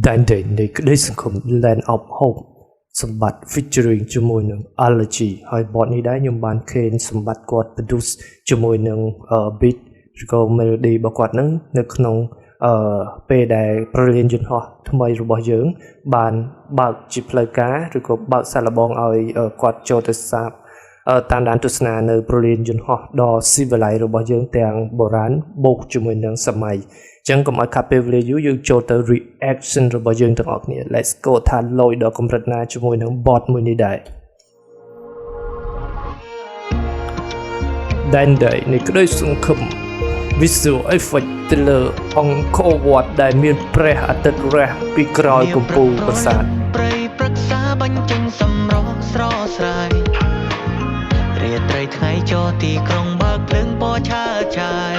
Dandy នៃក្តីសង្ឃឹម Land of Hope សម្បត្តិ featuring ជាមួយនឹង Allergy ហើយបទនេះដែរខ្ញុំបានឃើញសម្បត្តិគាត់ produce ជាមួយនឹង beat ឬក៏ melody របស់គាត់នឹងនៅក្នុងពេលដែល Brilliant យន្តហោះថ្មីរបស់យើងបានបើកជាផ្លូវការឬក៏បើកសាកល្បងឲ្យគាត់ចូលទៅសាកតាមដានទស្សនានៅ Brilliant យន្តហោះដ៏ស៊ីវិល័យរបស់យើងទាំងបុរាណបូកជាមួយនឹងសម័យចឹងកុំឲ្យខាត់ពេលវេលាយូរយើងចូលទៅ reaction របស់យើងទាំងអស់គ្នា Let's go ថាលយដល់កម្រិតណាជាមួយនឹង bot មួយនេះដែរ Dandy នៃក្តីសង្ឃឹម Visual effect ទៅលើអង្គរវត្តដែលមានព្រះអាទិត្យរះពីក្រោយកំពូលប្រាសាទព្រៃព្រឹក្សាបញ្ចេញសម្រស់ស្រស់ស្រាយរាត្រីថ្ងៃចូលទីក្រុងបើកភ្លើងពណ៌ឆើតឆាយ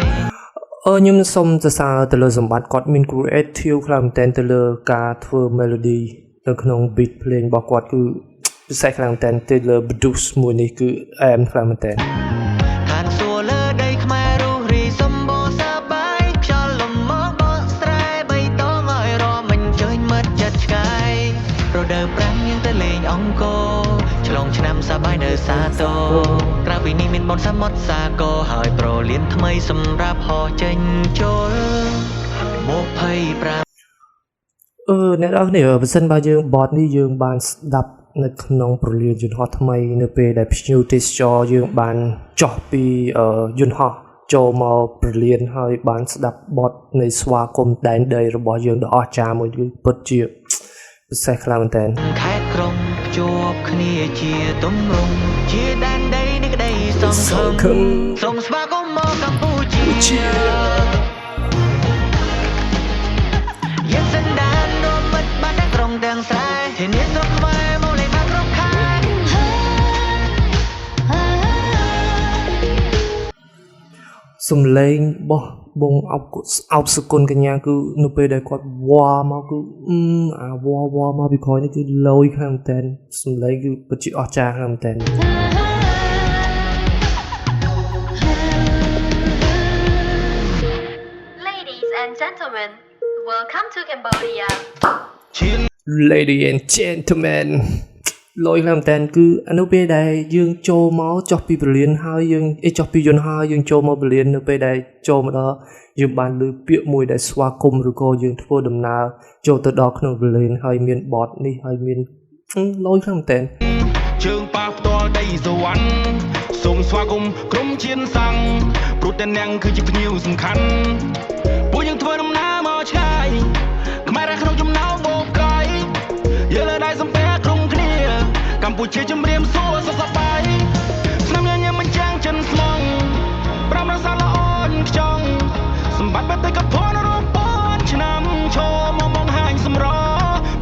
ខ្ញុំសូមសរសើរទៅលើសម្បត្តិគាត់មាន creative ខ្លាំងមែនទែនទៅលើការធ្វើ melody នៅក្នុង beat ភ្លេងរបស់គាត់គឺពិសេសខ្លាំងមែនទែនទៅលើ produce មួយនេះគឺអែមខ្លាំងមែនទែនឋានសួគ៌លើដីខ្មែររុះរីសម្បូរសប្បាយខ្យល់លំមកបកស្រែបៃតងឲ្យរំអញ្ជើញមិត្តចិត្តឆ្ងាយរដូវប្រាំងយើងទៅលេងអង្គរឆ្លងឆ្នាំសប្បាយនៅសាទរក្រៅពីនេះមានបនសមុទ្រសាគរហើយប្រលានថ្មីសម្រាប់ហោះចេញចូល25អ្នកនរគ្នាបើសិនបើយើង bot នេះយើងបានស្ដាប់នៅក្នុងប្រលានយន្តហោះថ្មីនៅពេលដែលភ្ញៀវទេសចរយើងបានចុះពីយន្តហោះចូលមកប្រលានហើយបានស្ដាប់ bot នៃស្វាគមន៍ដែនដីរបស់យើងដ៏អស្ចារ្យមួយគឺពិតជាពិសេសខ្លាំងមែនទែនខេត្តក្រុងភ្ជាប់គ្នាជាទម្រង់ជាដែនដីនៃក្តីសង្ឃឹមសូមស្វាគមន៍មកកម្ពុជាយើងសន្តានរមិតបានតែក្រុងទាំងស្រែធានាស្រុកខ្មែរមកលេងបានគ្រប់ខែសំឡេងរបស់បងអោបសុគន្ធកញ្ញាគឺនៅពេលដែលគាត់វ៉ាមកគឺវ៉ាមកពីក្រោយនេះគឺលយខ្លាំងមែនតើសំឡេងគឺពិតជាអស្ចារ្យខ្លាំងមែនតើLadies and gentlemen, welcome to Cambodia. Ladies and gentlemen លយខ្លាំងមែនតើគឺអានោះពេលដែលយើងចូលមកចុះពីប្រលានហើយយើងចុះពីយន្តហោះយើងចូលមកប្រលាននៅពេលដែលចូលមកដល់យើងបានឮពាក្យមួយដែលស្វាគមន៍ឬក៏យើងធ្វើដំណើរចូលទៅដល់ក្នុងប្រលានហើយមាន bot នេះហើយមានលយខ្លាំងមែនតើជើងប៉ះផ្ទាល់ដីសវណ្ណសូមស្វាគមន៍ក្រុមជៀនសាំងព្រោះតែនាងគឺជាភ្ញៀវសំខាន់ពួកយើងធ្វើដំណើរមកឆ្ងាយខ្មែររះក្នុងចំណោមបូកក្រោយយើងលើដៃសំពះក្រុមគ្នាកម្ពុជាជំរាមសួរសុខសប្បាយឆ្នាំញញឹមមិនចាំងចិនស្មងប្រាំរសាល្អនខ្ចង់សម្បត្តិបេតិកភណ្ឌរាប់ពាន់ឆ្នាំឈរមកមកហាញសម្រ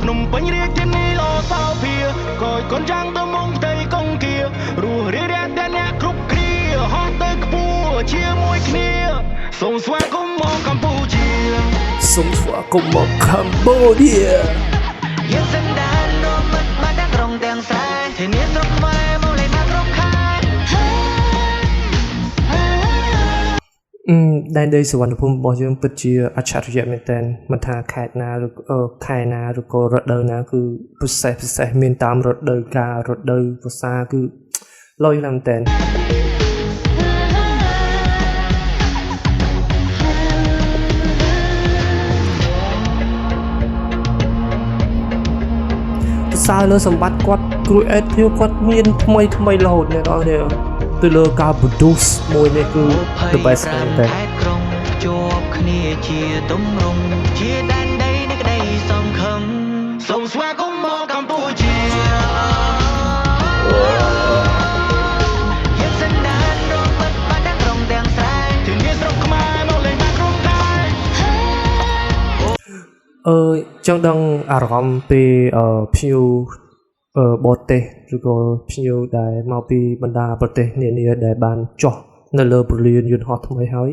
ភ្នំពេញរាជធានីលោសោភាកយកូនចាំងទៅមុំផ្ទៃកងគារស់រារាតែអ្នកគ្រប់គ្នាហោះទៅខ្ពស់ជាមួយគ្នាសូមស្វាគមន៍មកកម្ពុជាសូមស្វាគមន៍មកកម្ពុជាយើងសន្តានរមិតបានតែក្រុងទាំងស្រែធានាស្រុកខ្មែរមកលេងបានគ្រប់ខែដែនដីសុវណ្ណភូមិរបស់យើងពិតជាអច្ឆរិយៈមែនទែនមិនថាខេត្តណាឬខែណាឬក៏រដូវណាគឺពិសេសមានតាមរដូវកាលរដូវវស្សាគឺលយខ្លាំងមែនទែនសើលើសម្បត្តិគាត់ creative គាត់មានថ្មីរហូតអ្នកនរគ្នាទៅលើការ produce មួយនេះគឺ the best មែនតើក្រុងភ្ជាប់គ្នាជាទម្រង់ជាដែនដីនៃក្តីសង្ឃឹមសូមស្វាគមន៍មកកម្ពុជាយើងសន្តានរមិតបានតែក្រុងទាំងស្រែធានាស្រុកខ្មែរមកលេងបានគ្រប់ខែចង់ដឹងអារម្មណ៍ពេលភ្ញៀវបរទេសឬក៏ភ្ញៀវដែលមកពីបណ្ដាប្រទេសនានាដែលបានចុះនៅលើប្រលានយន្តហោះថ្មីហើយ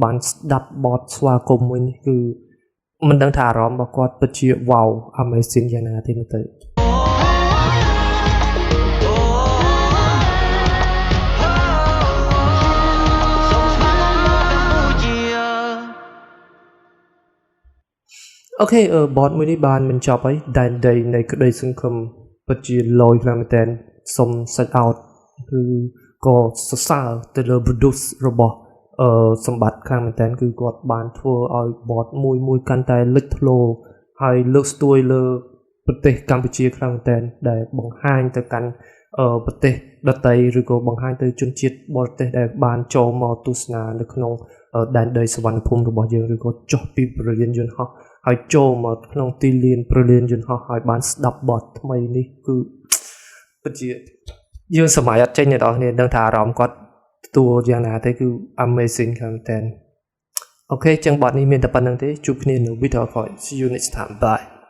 បានស្ដាប់ bot ស្វាគមន៍មួយនេះគឺមិនដឹងថាអារម្មណ៍របស់គាត់ពិតជា wow amazing យ៉ាងណាទេមើលទៅ អូខេបតមួយនេះបានបញ្ចប់ហើយដែនដីនៃក្តីសង្ឃឹមពិតជាលយខ្លាំងមែនទែនសុំសាច់ out គឺក៏សរសើរទៅលើ produce របស់សម្បត្តិខ្លាំងមែនទែនគឺគាត់បានធ្វើឲ្យបតមួយកាន់តែលេចធ្លោហើយលើកស្ទួយលើប្រទេសកម្ពុជាខ្លាំងមែនទែនដែលបង្ហាញទៅកាន់ប្រទេសដទៃឬក៏បង្ហាញទៅជនជាតិបរទេសដែលបានចូលមកទស្សនានៅក្នុងដែនដីសវណ្ណភូមិរបស់យើងឬក៏ចុះពីប្រលានយន្តហោះហើយចូលមកក្នុងទីលានប្រលានយន្តហោះហើយបានស្ដាប់បទថ្មីនេះគឺពិតជាយើងសម័យអត់ចេញអ្នកនរគ្នាដឹងថាអារម្មណ៍គាត់ទទួលយ៉ាងណាទេគឺ amazing ខាងតែនអូខេចឹងបទនេះមានតែប៉ុណ្្នឹងទេជួបគ្នានៅ video call see you next time bye